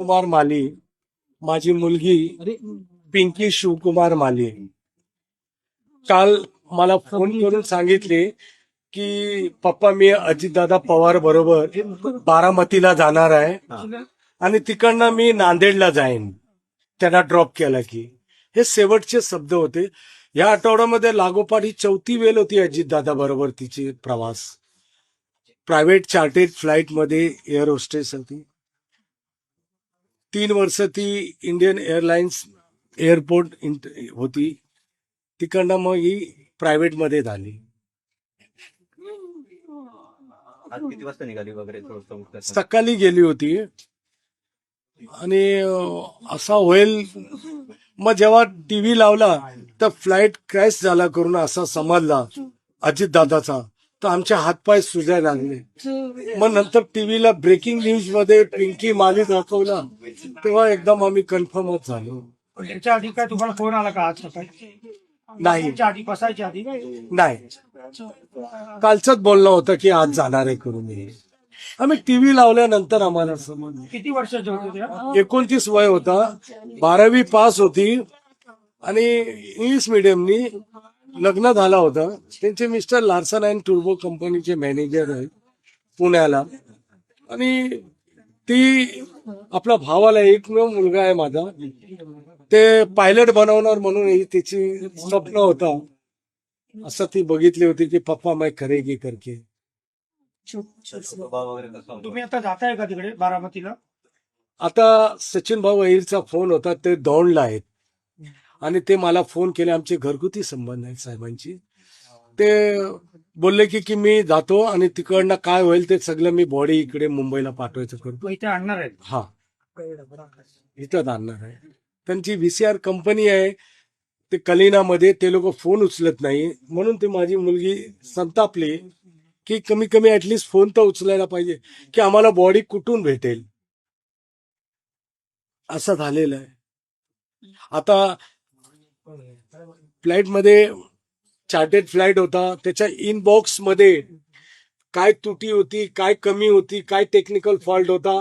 कुमार माली, माझी मुलगी पिंकी शिवकुमार माली काल मला फोन करून सांगितले की पप्पा मी अजितदादा पवार बरोबर बारामतीला जाणार आहे आणि तिकडनं मी नांदेडला जाईन, त्यांना ड्रॉप केला की. हे शेवटचे शब्द होते. या आठवड्यामध्ये लागोपाठ ही 4थी वेळ होती अजितदादा बरोबर तिची प्रवास. प्रायव्हेट चार्टेड फ्लाईट मध्ये एअर होस्टेस होती. 3 वर्ष ती इंडियन एअरलाइन्स एअरपोर्ट होती. तिकडनं मग ही प्रायव्हेट मध्ये झाली. आज किती वाजता निघाली वगैरे थोडं सकाळी गेली होती आणि असा होईल. मग जेव्हा टीव्ही लावला तर फ्लाईट क्रॅश झाला करून असा समजला अजितदादाचा, तर आमचे हातपाय सुजायला लागले. मग नंतर टीव्हीला ब्रेकिंग न्यूज मध्ये पिंकी माली दाखवला, तेव्हा एकदम आम्ही कन्फर्मच झालो. याच्या आधी काय तुम्हाला फोन आला का आज सकाळी? नाही याच्या आधी बसायच्या आधी नाही, कालचंच बोलणं होतं की आज जाणार आहे करून. आम्ही टीव्ही लावल्यानंतर आम्हाला समजलं. किती वर्षाचे होते त्या? 29 वय होता, 12वी पास होती आणि इंग्लिश मिडियमनी लग्न झाला होता. त्यांचे मिस्टर लार्सन अँड टुर्बो कंपनीचे मॅनेजर आहेत पुण्याला. आणि ती आपला भावाला एकमेव मुलगा आहे माझा, ते पायलट बनवणार म्हणून ही तिची स्वप्न होता. असं ती बघितली होती की पप्पा मैं करेगी करके. स्वभाव वगैरे कसा होता? तुम्ही आता जाताय का तिकडे बारामतीला? आता सचिन भाऊ अहिरचा फोन होता, ते दौंडला आहेत आणि ते मला फोन केले. आमचे घरगुती संबंध आहेत साहेबांची. ते बोलले की मी जातो आणि तिकडनं काय होईल ते सगळं मी बॉडी इकडे मुंबईला पाठवायचं करतो. इथे आणणार आहेत. हा, इथं आणणार आहे. त्यांची VCR कंपनी आहे ते कलिनामध्ये. ते लोक फोन उचलत नाही म्हणून ते माझी मुलगी संतापली की कमी कमी ऍटलिस्ट फोन तर उचलायला पाहिजे की आम्हाला बॉडी कुठून भेटेल. असं झालेलं आहे. आता फ्लाईट मध्ये चार्टेड फ्लाईट होता, त्याच्या इनबॉक्स मध्ये काय त्रुटी होती, काय कमी होती, काय टेक्निकल फॉल्ट होता,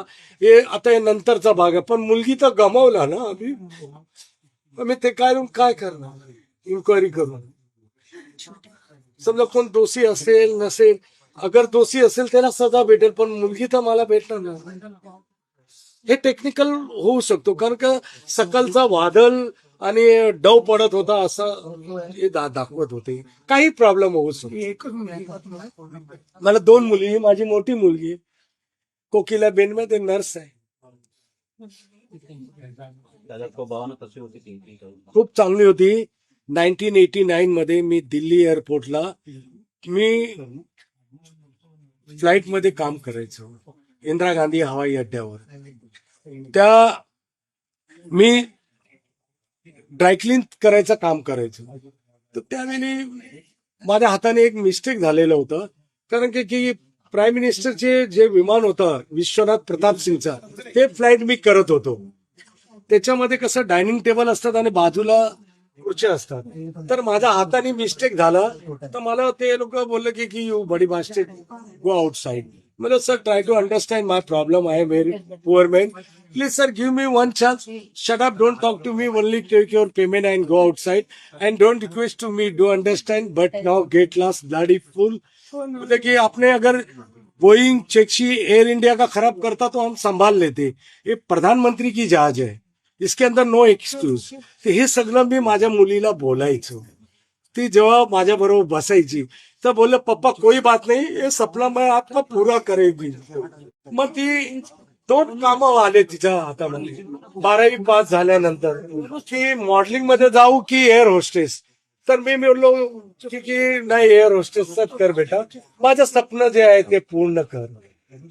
हे आता नंतरचा भाग आहे. पण मुलगी तर गमावला ना आम्ही ते काय करणार इन्क्वायरी करून. समजा कोण दोषी असेल नसेल, अगर दोषी असेल त्याला सजा भेटेल, पण मुलगी तर मला भेटणार ना. हे टेक्निकल होऊ शकतो कारण का सकाळचा वादळ आणि डव पडत होता असं हे दाखवत होते. काही प्रॉब्लेम होऊ शकतो. मला 2 मुली, माझी मोठी मुलगी कोकिला बेनमे ते नर्स आहे. दादा स्वभावानं कशी होती ती? खूप चांगली होती. 1989 मध्ये मी दिल्ली एअरपोर्टला फ्लाईट मध्ये काम करायचो इंदिरा गांधी हवाई अड्ड्यावर. मी ड्रायक्लीन करायचं काम करायचो. तर त्यावेळी माझ्या हाताने एक मिस्टेक झालेलं होतं कारण की प्राईम मिनिस्टरचे जे विमान होतं विश्वनाथ प्रताप सिंगचा, ते फ्लाईट मी करत होतो. त्याच्यामध्ये कसं डायनिंग टेबल असतात आणि बाजूला खुर्च्या असतात. तर माझ्या हाताने मिस्टेक झाला तर मला ते लोक बोलले की you buddy mistake, go outside. मतलब sir try to understand my problem. I am very poor man. Please sir give me one chance. Shut up, don't talk to me, only take your payment and go outside and don't request to me, do understand but now get lost bloody fool. मतलब कि आपने अगर Boeing चेक्सी air India का खराब करता तो हम संभाल लेते. ये प्रधानमंत्री की जहाज है, इसके अंदर नो एक्सक्यूज. तर हे सगळं मी माझ्या मुलीला बोलायचो. ती जेव्हा माझ्या बरोबर बसायची तर बोलले पप्पा कोई बात नहीं, ये सपना मैं आपका पूरा करेगी. मग ती 2 कामं आले तिच्या हातामध्ये 12वी पास झाल्यानंतर की मॉडेलिंग मध्ये जाऊ की एअर होस्टेस. तर मी बोललो की नाही, एअर होस्टेसच कर बेटा, माझं स्वप्न जे आहे ते पूर्ण कर.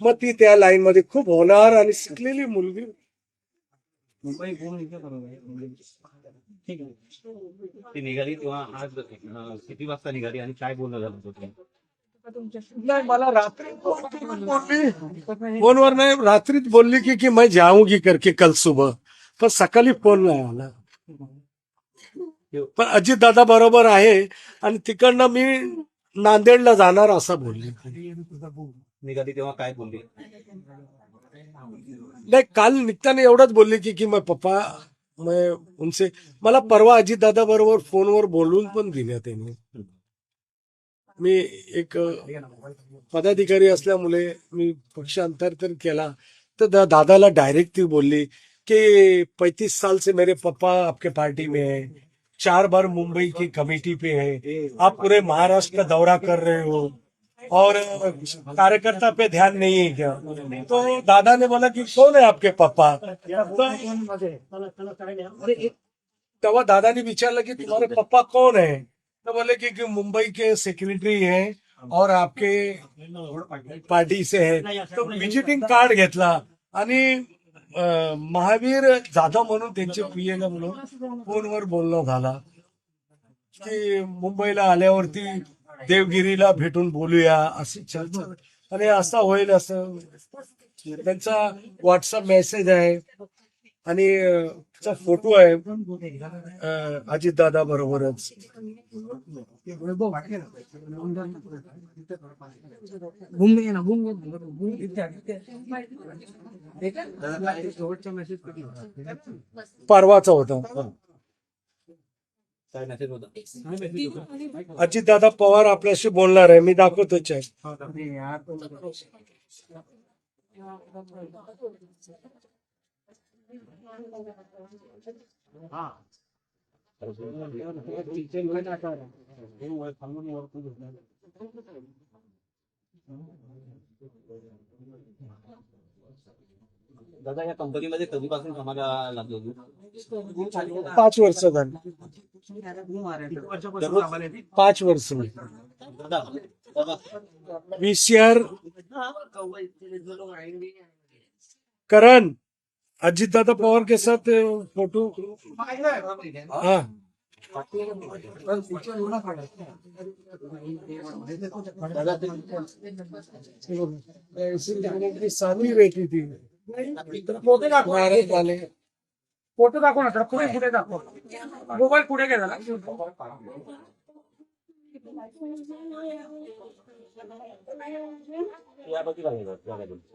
मग ती त्या लाईन मध्ये खूप होणार आणि शिकलेली मुलगी. मुंबई ती निघाली तेव्हा आज किती वाजता निघाली आणि काय बोलणं झालं होतं? नाही, मला रात्री फोनवर नाही, रात्रीच बोलली की मैं जाऊंगी करके कल सुबह. पण सकाळी फोन नाही आला. पण अजित दादा बरोबर आहे आणि तिकडनं मी नांदेडला जाणार असं बोलले. निघाली तेव्हा काय बोलली? नाही, काल निघताना एवढंच बोलले की मैं पप्पा मैं उनसे, मला परवा अजितदादा बरोबर फोनवर बोलून पण दिल्या त्यांनी. मी एक पदाधिकारी असल्यामुळे मी पक्षांतर तर केला, तर दादाला डायरेक्ट ती बोलली कि 35 साल से मेरे पापा आपके पार्टी में है, 4 बार मुंबई की कमेटी पे है, आप पूरे महाराष्ट्र का दौरा कर रहे हो और कार्यकर्ता पे ध्यान नहीं है क्या? तो दादा ने बोला कि कौन है आपके पापा? तेव्हा दादाने विचारलं की तुम्हारे पापा कौन है? तो बोले कि मुंबई के सेक्रेटरी है और आपके पार्टी से है. तो विजिटिंग कार्ड घेतला आणि महावीर जाधव म्हणून त्यांचे पीए म्हणून फोनवर बोलणं झाला की मुंबईला आल्यावरती देवगिरीला भेटून बोलूया अशी चर्चा, आणि असं होईल असं त्यांचा व्हॉट्सअप मेसेज आहे आणि त्याचा फोटो आहे अजितदादा बरोबरच. परवाचा होता. काय मेसेज होता? अजितदादा पवार आपल्याशी बोलणार आहे, मी दाखवतोच आहे. दादा या कंपनीमध्ये कधीपासून कामाला लागले होते? 5 वर्ष झाली. 5 वर्ष. दादा दादा VCR करण अजितदादा पवार के साथ फोटो. हाँ, दादा सामने रहती थी. फोटो दाखव, भारत वाले फोटो दाखव ना, पुढे पुढे दाखव, मोबाईल पुढे गेला. याबद्दल काय बोलणार?